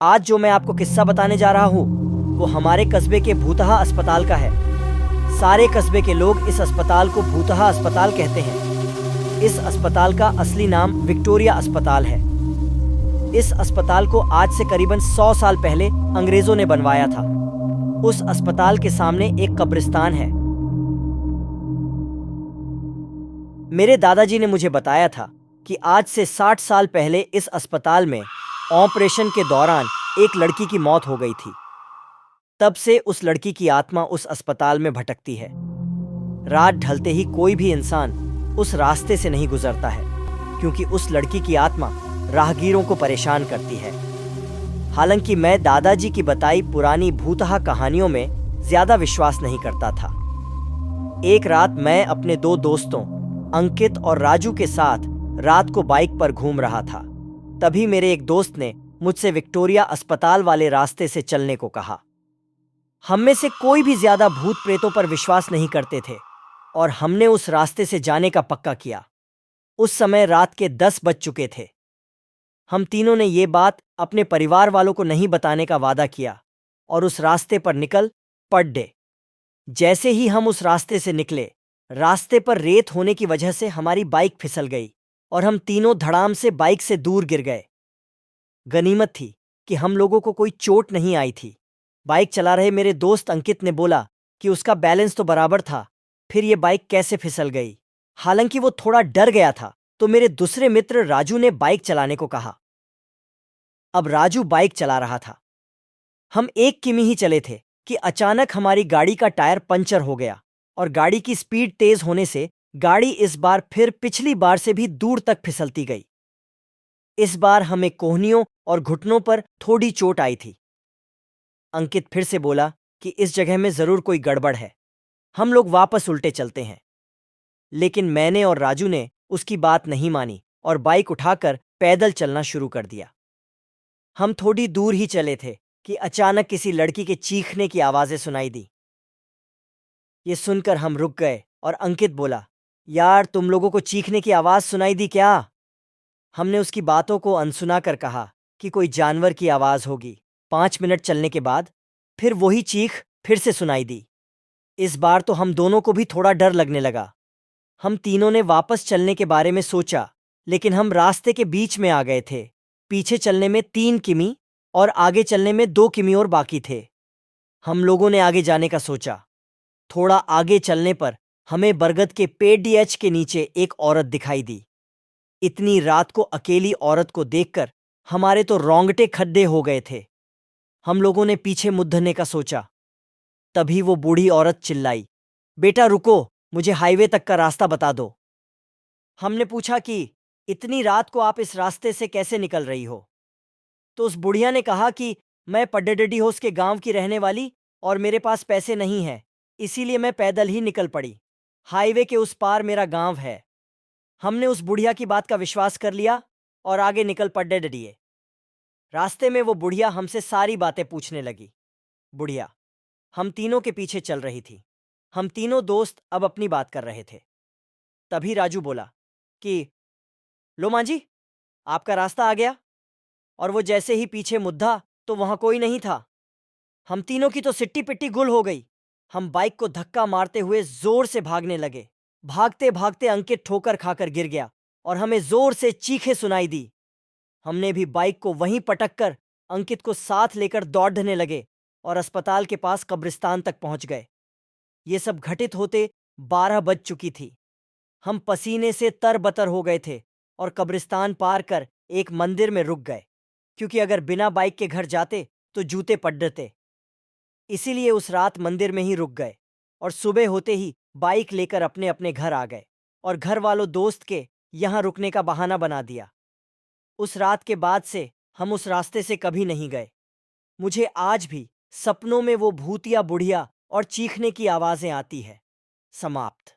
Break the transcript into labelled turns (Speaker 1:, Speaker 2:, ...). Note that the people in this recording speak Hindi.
Speaker 1: आज जो मैं आपको किस्सा बताने जा रहा हूँ वो हमारे कस्बे के भूतहा अस्पताल का है। सारे कस्बे के लोग इस अस्पताल को भूतहा अस्पताल कहते हैं। इस अस्पताल का असली नाम विक्टोरिया अस्पताल है। इस अस्पताल को आज से करीबन 100 साल पहले अंग्रेजों ने बनवाया था। उस अस्पताल के सामने एक कब्रिस्तान है। मेरे दादाजी ने मुझे बताया था कि आज से 60 साल पहले इस अस्पताल में ऑपरेशन के दौरान एक लड़की की मौत हो गई थी। तब से उस लड़की की आत्मा उस अस्पताल में भटकती है। रात ढलते ही कोई भी इंसान उस रास्ते से नहीं गुजरता है, क्योंकि उस लड़की की आत्मा राहगीरों को परेशान करती है। हालांकि मैं दादाजी की बताई पुरानी भूतहा कहानियों में ज्यादा विश्वास नहीं करता था। एक रात मैं अपने दो दोस्तों अंकित और राजू के साथ रात को बाइक पर घूम रहा था। तभी मेरे एक दोस्त ने मुझसे विक्टोरिया अस्पताल वाले रास्ते से चलने को कहा। हम में से कोई भी ज्यादा भूत प्रेतों पर विश्वास नहीं करते थे और हमने उस रास्ते से जाने का पक्का किया। उस समय रात के 10 बज चुके थे। हम तीनों ने ये बात अपने परिवार वालों को नहीं बताने का वादा किया और उस रास्ते पर निकल पड़े। जैसे ही हम उस रास्ते से निकले, रास्ते पर रेत होने की वजह से हमारी बाइक फिसल गई और हम तीनों धड़ाम से बाइक से दूर गिर गए। गनीमत थी कि हम लोगों को कोई चोट नहीं आई थी। बाइक चला रहे मेरे दोस्त अंकित ने बोला कि उसका बैलेंस तो बराबर था, फिर ये बाइक कैसे फिसल गई। हालांकि वो थोड़ा डर गया था, तो मेरे दूसरे मित्र राजू ने बाइक चलाने को कहा। अब राजू बाइक चला रहा था। हम 1 किमी ही चले थे कि अचानक हमारी गाड़ी का टायर पंचर हो गया और गाड़ी की स्पीड तेज होने से गाड़ी इस बार फिर पिछली बार से भी दूर तक फिसलती गई। इस बार हमें कोहनियों और घुटनों पर थोड़ी चोट आई थी। अंकित फिर से बोला कि इस जगह में जरूर कोई गड़बड़ है, हम लोग वापस उल्टे चलते हैं। लेकिन मैंने और राजू ने उसकी बात नहीं मानी और बाइक उठाकर पैदल चलना शुरू कर दिया। हम थोड़ी दूर ही चले थे कि अचानक किसी लड़की के चीखने की आवाजें सुनाई दी। ये सुनकर हम रुक गए और अंकित बोला, यार तुम लोगों को चीखने की आवाज सुनाई दी क्या? हमने उसकी बातों को अनसुना कर कहा कि कोई जानवर की आवाज होगी। 5 मिनट चलने के बाद फिर वही चीख फिर से सुनाई दी। इस बार तो हम दोनों को भी थोड़ा डर लगने लगा। हम तीनों ने वापस चलने के बारे में सोचा, लेकिन हम रास्ते के बीच में आ गए थे। पीछे चलने में 3 किमी और आगे चलने में 2 किमी और बाकी थे। हम लोगों ने आगे जाने का सोचा। थोड़ा आगे चलने पर हमें बरगद के पेड़ डीएच के नीचे एक औरत दिखाई दी। इतनी रात को अकेली औरत को देखकर हमारे तो रोंगटे खड्डे हो गए थे। हम लोगों ने पीछे मुड़ने का सोचा। तभी वो बूढ़ी औरत चिल्लाई, बेटा रुको, मुझे हाईवे तक का रास्ता बता दो। हमने पूछा कि इतनी रात को आप इस रास्ते से कैसे निकल रही हो? तो उस बुढ़िया ने कहा कि मैं पड्डेडडी होस के गांव की रहने वाली और मेरे पास पैसे नहीं हैं, इसीलिए मैं पैदल ही निकल पड़ी। हाईवे के उस पार मेरा गांव है। हमने उस बुढ़िया की बात का विश्वास कर लिया और आगे निकल पड़े डडिए। रास्ते में वो बुढ़िया हमसे सारी बातें पूछने लगी। बुढ़िया हम तीनों के पीछे चल रही थी। हम तीनों दोस्त अब अपनी बात कर रहे थे। तभी राजू बोला कि लो मां जी, आपका रास्ता आ गया। और वो जैसे ही पीछे मुद्दा तो वहां कोई नहीं था। हम तीनों की तो सिट्टी पिट्टी गुल हो गई। हम बाइक को धक्का मारते हुए जोर से भागने लगे। भागते भागते अंकित ठोकर खाकर गिर गया और हमें जोर से चीखें सुनाई दी। हमने भी बाइक को वहीं पटक कर अंकित को साथ लेकर दौड़ने लगे और अस्पताल के पास कब्रिस्तान तक पहुंच गए। ये सब घटित होते 12 बज चुकी थी। हम पसीने से तरबतर हो गए थे और कब्रिस्तान पार कर एक मंदिर में रुक गए, क्योंकि अगर बिना बाइक के घर जाते तो जूते पड़ते। इसीलिए उस रात मंदिर में ही रुक गए और सुबह होते ही बाइक लेकर अपने अपने घर आ गए और घर वालों दोस्त के यहाँ रुकने का बहाना बना दिया। उस रात के बाद से हम उस रास्ते से कभी नहीं गए। मुझे आज भी सपनों में वो भूतिया बुढ़िया और चीखने की आवाजें आती है। समाप्त।